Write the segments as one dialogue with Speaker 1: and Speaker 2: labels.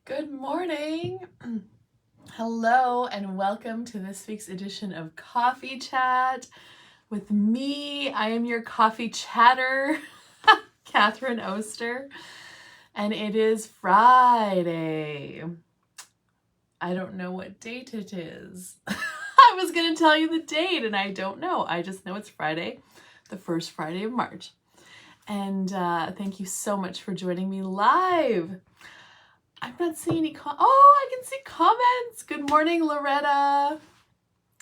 Speaker 1: Good morning. Hello and welcome to this week's edition of Coffee Chat with me. I am your coffee chatter, Catherine Oster, and it is Friday. I don't know what date it is. I was going to tell you the date and I don't know. I just know it's Friday, the first Friday of March. And thank you so much for joining me live. I'm not seeing any I can see comments. Good morning, Loretta.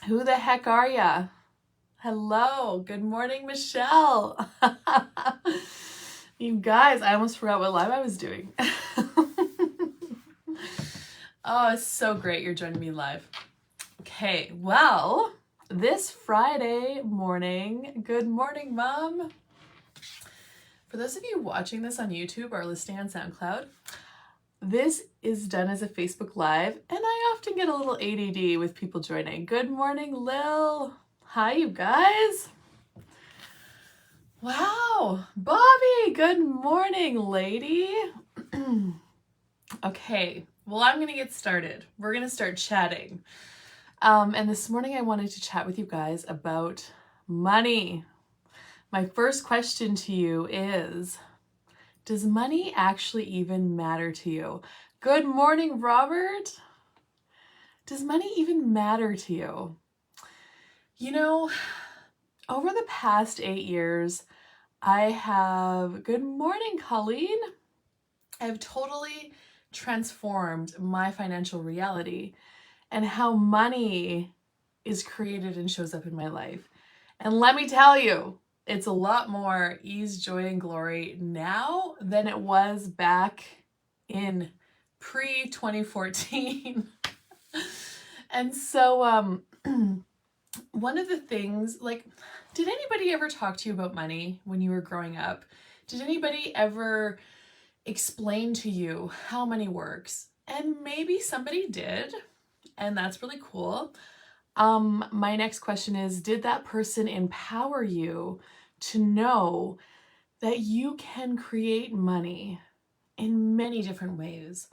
Speaker 1: Who the heck are ya? Hello. Good morning, Michelle. You guys, I almost forgot what live I was doing. Oh, it's so great you're joining me live. Okay, well, this Friday morning, good morning, Mom. For those of you watching this on YouTube or listening on SoundCloud, this is done as a Facebook Live, and I often get a little ADD with people joining. Good morning, Lil. Hi, you guys. Wow. Bobby, good morning, lady. Okay, well, I'm going to get started. We're going to start chatting. And this morning I wanted to chat with you guys about money. My first question to you is, does money actually even matter to you? Good morning, Robert. Does money even matter to you? You know, over the past 8 years, good morning, Colleen. I've totally transformed my financial reality and how money is created and shows up in my life. And let me tell you, it's a lot more ease, joy, and glory now than it was back in pre-2014. And so one of the things, did anybody ever talk to you about money when you were growing up? Did anybody ever explain to you how money works? And maybe somebody did, and that's really cool. My next question is, did that person empower you to know that you can create money in many different ways?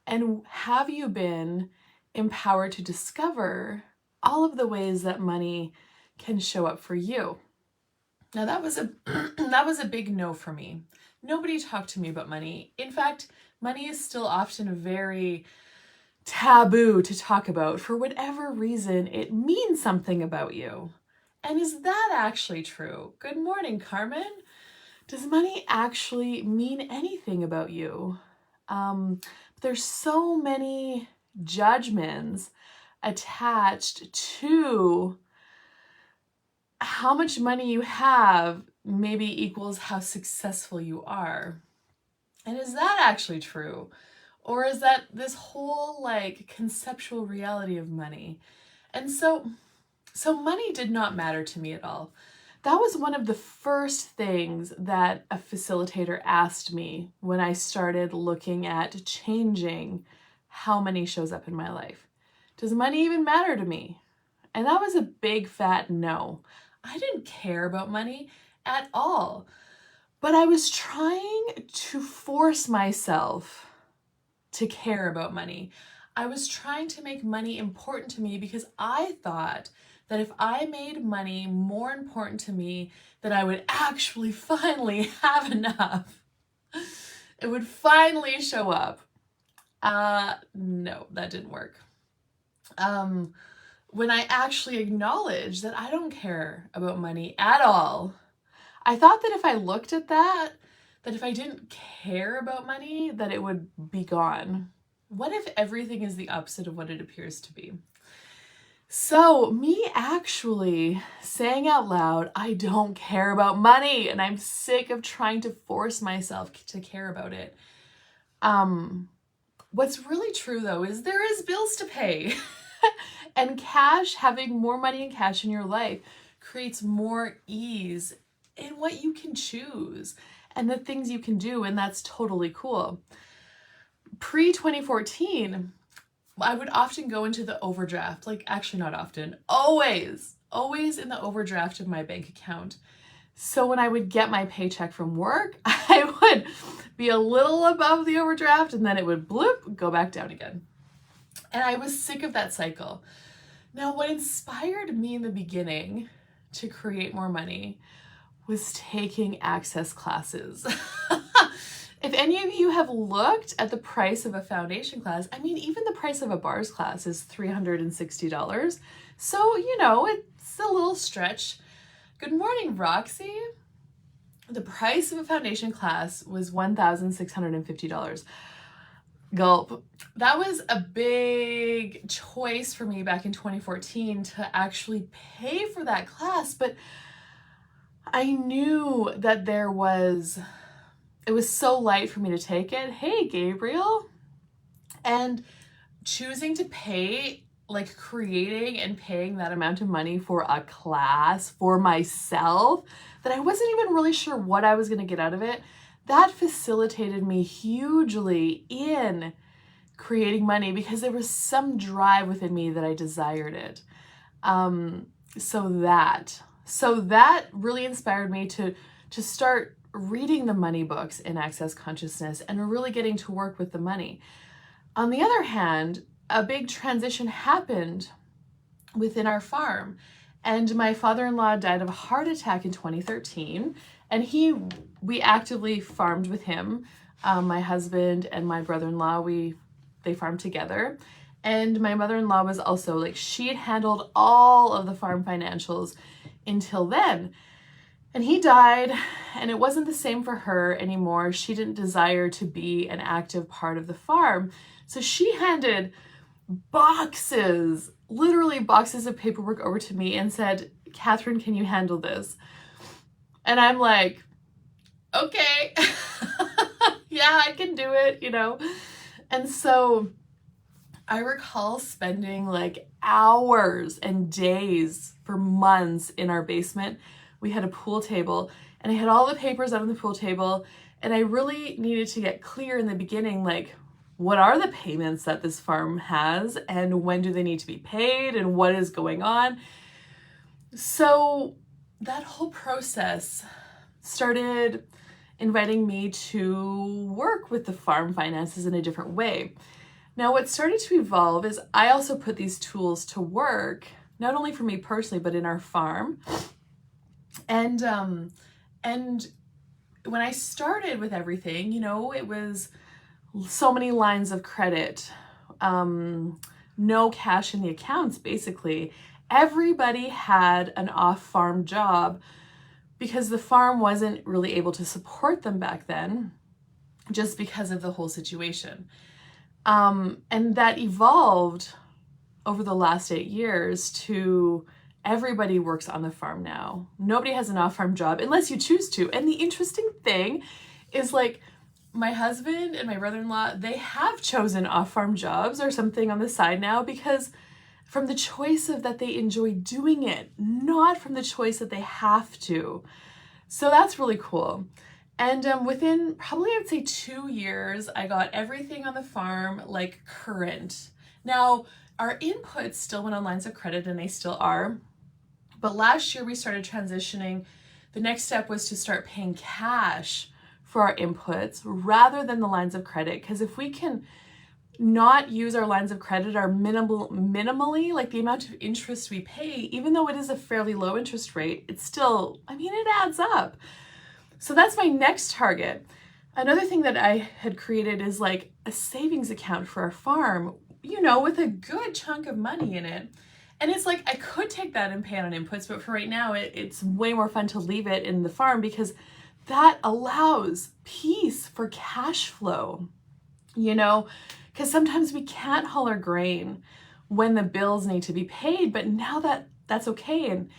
Speaker 1: And have you been empowered to discover all of the ways that money can show up for you? Now that was a big no for me. Nobody talked to me about money. In fact, money is still often very taboo to talk about. For whatever reason, it means something about you. And is that actually true? Good morning, Carmen. Does money actually mean anything about you? There's so many judgments attached to how much money you have maybe equals how successful you are. And is that actually true? Or is that this whole conceptual reality of money? And so money did not matter to me at all. That was one of the first things that a facilitator asked me when I started looking at changing how money shows up in my life. Does money even matter to me? And that was a big fat no. I didn't care about money at all. But I was trying to force myself to care about money. I was trying to make money important to me because I thought that if I made money more important to me, that I would actually finally have enough. It would finally show up. No, that didn't work. When I actually acknowledged that I don't care about money at all, I thought that if I looked at that if I didn't care about money, that it would be gone. What if everything is the opposite of what it appears to be? So me actually saying out loud, I don't care about money, and I'm sick of trying to force myself to care about it. What's really true though is there is bills to pay. And having more money and cash in your life creates more ease in what you can choose and the things you can do, and that's totally cool. Pre-2014, I would often go into the overdraft, actually not often, always in the overdraft of my bank account, So when I would get my paycheck from work, I would be a little above the overdraft and then it would bloop, go back down again. And I was sick of that cycle. Now, what inspired me in the beginning to create more money was taking access classes. If any of you have looked at the price of a foundation class, I mean, even the price of a bars class is $360. So, you know, it's a little stretch. Good morning, Roxy. The price of a foundation class was $1,650. Gulp. That was a big choice for me back in 2014 to actually pay for that class, but I knew that it was so light for me to take it. Hey, Gabriel. And choosing to pay, like creating and paying that amount of money for a class for myself that I wasn't even really sure what I was going to get out of it, that facilitated me hugely in creating money because there was some drive within me that I desired it. So that really inspired me to start reading the money books in Access Consciousness and really getting to work with the money. On the other hand, a big transition happened within our farm, and my father-in-law died of a heart attack in 2013, and we actively farmed with him. My husband and my brother-in-law, they farmed together, and my mother-in-law was also like, she had handled all of the farm financials until then. And he died, and it wasn't the same for her anymore. She didn't desire to be an active part of the farm. So she handed literally boxes of paperwork over to me and said, Catherine, can you handle this? And I'm like, okay, yeah, I can do it, you know? And so I recall spending like hours and days for months in our basement. We had a pool table and I had all the papers out on the pool table, and I really needed to get clear in the beginning, like, what are the payments that this farm has and when do they need to be paid and what is going on? So that whole process started inviting me to work with the farm finances in a different way. Now, what started to evolve is I also put these tools to work, not only for me personally, but in our farm. And when I started with everything, you know, it was so many lines of credit, no cash in the accounts, basically. Everybody had an off-farm job because the farm wasn't really able to support them back then, just because of the whole situation. And that evolved over the last 8 years to everybody works on the farm now. Nobody has an off-farm job unless you choose to. And the interesting thing is, like, my husband and my brother-in-law, they have chosen off-farm jobs or something on the side now because from the choice of that they enjoy doing it, not from the choice that they have to. So that's really cool. And within probably, I'd say 2 years, I got everything on the farm like current. Now, our inputs still went on lines of credit, and they still are. But last year we started transitioning. The next step was to start paying cash for our inputs rather than the lines of credit. Because if we can not use our lines of credit are minimally, like the amount of interest we pay, even though it is a fairly low interest rate, it's still, I mean, it adds up. So that's my next target. Another thing that I had created is like a savings account for our farm, you know, with a good chunk of money in it. And it's like, I could take that and pay it on inputs, but for right now, it's way more fun to leave it in the farm because that allows peace for cash flow, you know, because sometimes we can't haul our grain when the bills need to be paid, but now that's okay. And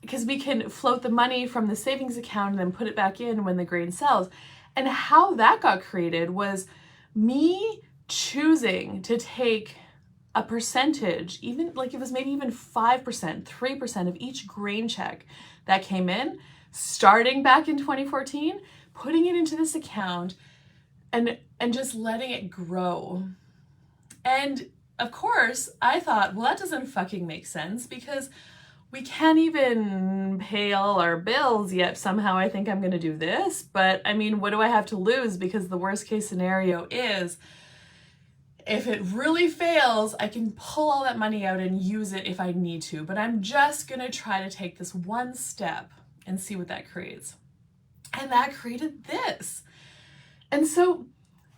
Speaker 1: because we can float the money from the savings account and then put it back in when the grain sells. And how that got created was me choosing to take a percentage, even like it was maybe even 5%, 3% of each grain check that came in, starting back in 2014, putting it into this account and just letting it grow. And of course, I thought, well, that doesn't fucking make sense because we can't even pay all our bills yet. Somehow I think I'm going to do this. But I mean, what do I have to lose? Because the worst case scenario is if it really fails, I can pull all that money out and use it if I need to. But I'm just going to try to take this one step and see what that creates. And that created this. And so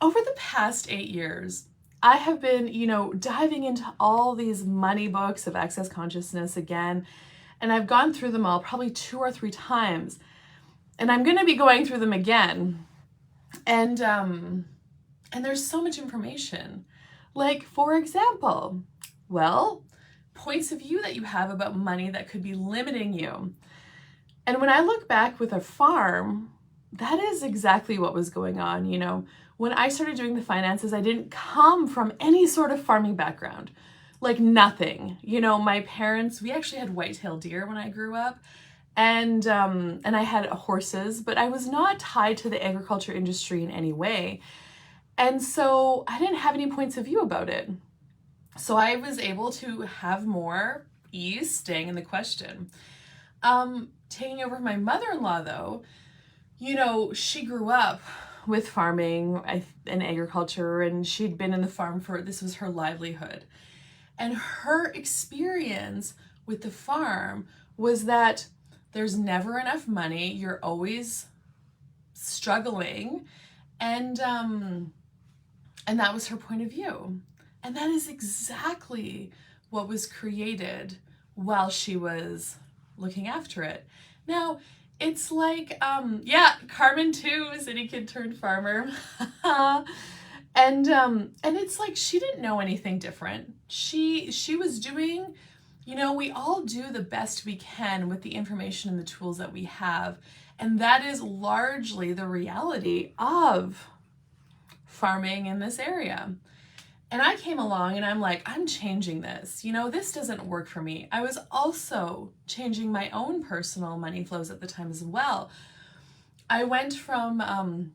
Speaker 1: over the past 8 years, I have been, diving into all these money books of access consciousness again. And I've gone through them all probably 2 or 3 times. And I'm going to be going through them again. And there's so much information. Like, for example, points of view that you have about money that could be limiting you. And when I look back with a farm, that is exactly what was going on. When I started doing the finances, I didn't come from any sort of farming background, like nothing. My parents, we actually had white-tailed deer when I grew up, and I had horses, but I was not tied to the agriculture industry in any way. And so I didn't have any points of view about it. So I was able to have more ease staying in the question. Taking over my mother-in-law, though, she grew up with farming and agriculture, and she'd been in the farm this was her livelihood. And her experience with the farm was that there's never enough money, you're always struggling, and that was her point of view. And that is exactly what was created while she was looking after it. Now, it's like, Carmen too, city kid turned farmer. And it's like, she didn't know anything different. She was doing, we all do the best we can with the information and the tools that we have. And that is largely the reality of farming in this area. And I came along and I'm like, I'm changing this. This doesn't work for me. I was also changing my own personal money flows at the time as well. I went from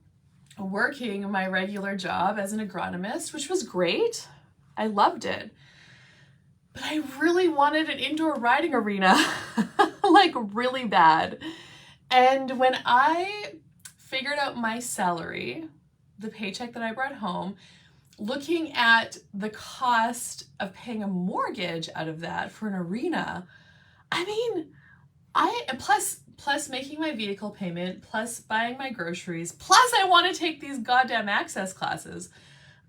Speaker 1: working my regular job as an agronomist, which was great. I loved it. But I really wanted an indoor riding arena, like really bad. And when I figured out my salary, the paycheck that I brought home, looking at the cost of paying a mortgage out of that for an arena, plus making my vehicle payment, plus buying my groceries, plus I want to take these goddamn access classes,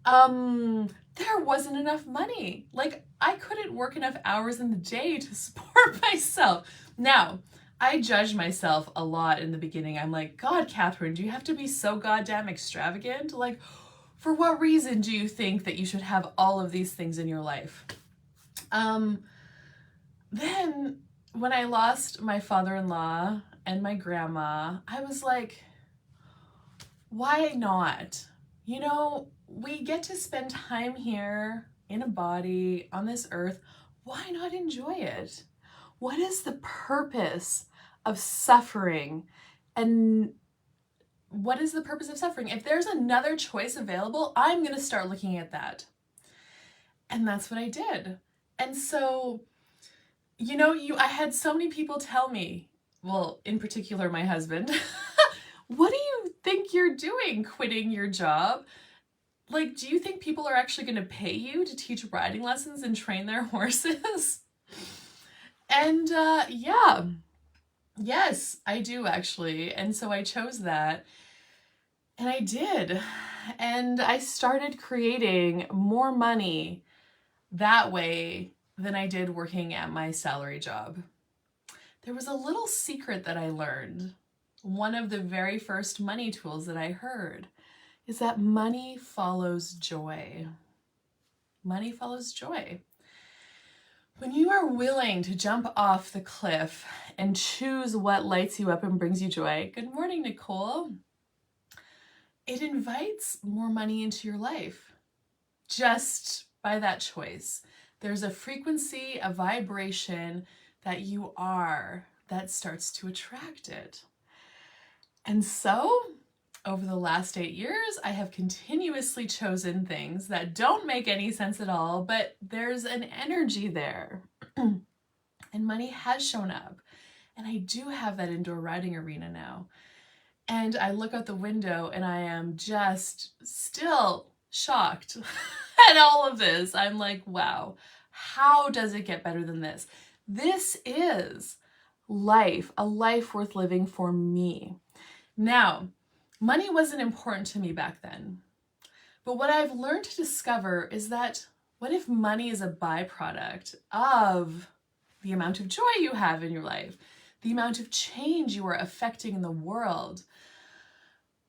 Speaker 1: there wasn't enough money. Like, I couldn't work enough hours in the day to support myself. Now, I judged myself a lot in the beginning. I'm like, God, Catherine, do you have to be so goddamn extravagant? Like, for what reason do you think that you should have all of these things in your life? Then when I lost my father-in-law and my grandma, I was like, why not? We get to spend time here in a body on this earth. Why not enjoy it? What is the purpose of suffering? And what is the purpose of suffering? If there's another choice available, I'm going to start looking at that. And that's what I did. And so, I had so many people tell me, well, in particular, my husband, what do you think you're doing quitting your job? Like, do you think people are actually going to pay you to teach riding lessons and train their horses? And yes, I do actually. And so I chose that. And I did. And I started creating more money that way than I did working at my salary job. There was a little secret that I learned. One of the very first money tools that I heard is that money follows joy. Money follows joy. When you are willing to jump off the cliff and choose what lights you up and brings you joy, good morning, Nicole, it invites more money into your life just by that choice. There's a frequency, a vibration that you are that starts to attract it. And so, over the last 8 years, I have continuously chosen things that don't make any sense at all, but there's an energy there. and money has shown up. And I do have that indoor riding arena now. And I look out the window and I am just still shocked at all of this. I'm like, wow, how does it get better than this? This is life, a life worth living for me. Now, money wasn't important to me back then. But what I've learned to discover is that what if money is a byproduct of the amount of joy you have in your life, the amount of change you are affecting in the world?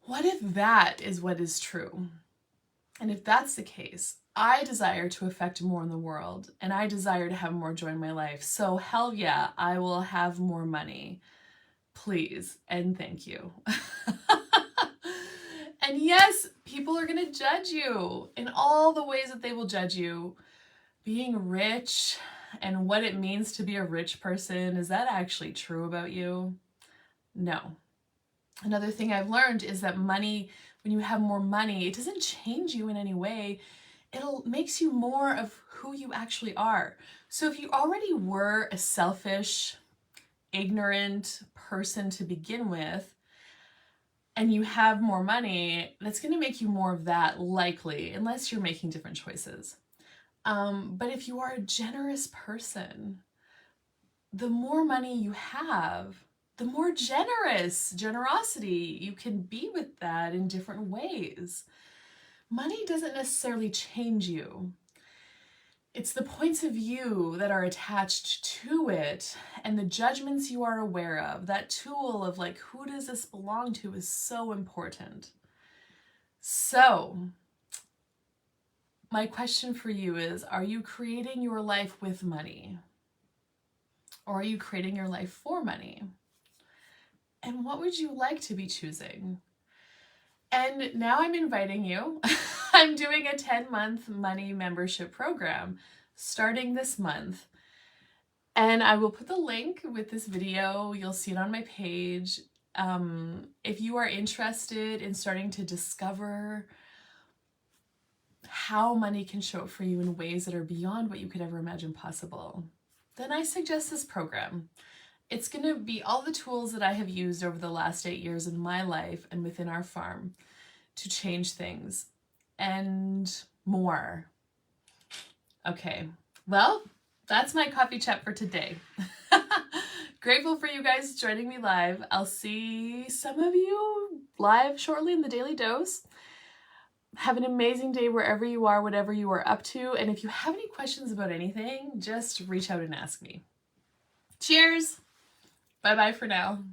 Speaker 1: What if that is what is true? And if that's the case, I desire to affect more in the world, and I desire to have more joy in my life. So hell yeah, I will have more money. Please and thank you. And yes, people are going to judge you in all the ways that they will judge you. Being rich and what it means to be a rich person, is that actually true about you? No. Another thing I've learned is that money, when you have more money, it doesn't change you in any way. Makes you more of who you actually are. So if you already were a selfish, ignorant person to begin with, and you have more money, that's going to make you more of that, likely, unless you're making different choices. But if you are a generous person, the more money you have, the more generosity you can be with that in different ways. Money doesn't necessarily change you. It's the points of view that are attached to it and the judgments you are aware of. That tool of like, who does this belong to, is so important. So, my question for you is, are you creating your life with money? Or are you creating your life for money? And what would you like to be choosing? And now I'm inviting you. I'm doing a 10-month money membership program starting this month. And I will put the link with this video. You'll see it on my page. If you are interested in starting to discover how money can show up for you in ways that are beyond what you could ever imagine possible, then I suggest this program. It's going to be all the tools that I have used over the last 8 years in my life and within our farm to change things and more. Okay, well, that's my coffee chat for today. Grateful for you guys joining me live. I'll see some of you live shortly in the Daily Dose. Have an amazing day wherever you are, whatever you are up to. And if you have any questions about anything, just reach out and ask me. Cheers! Bye-bye for now.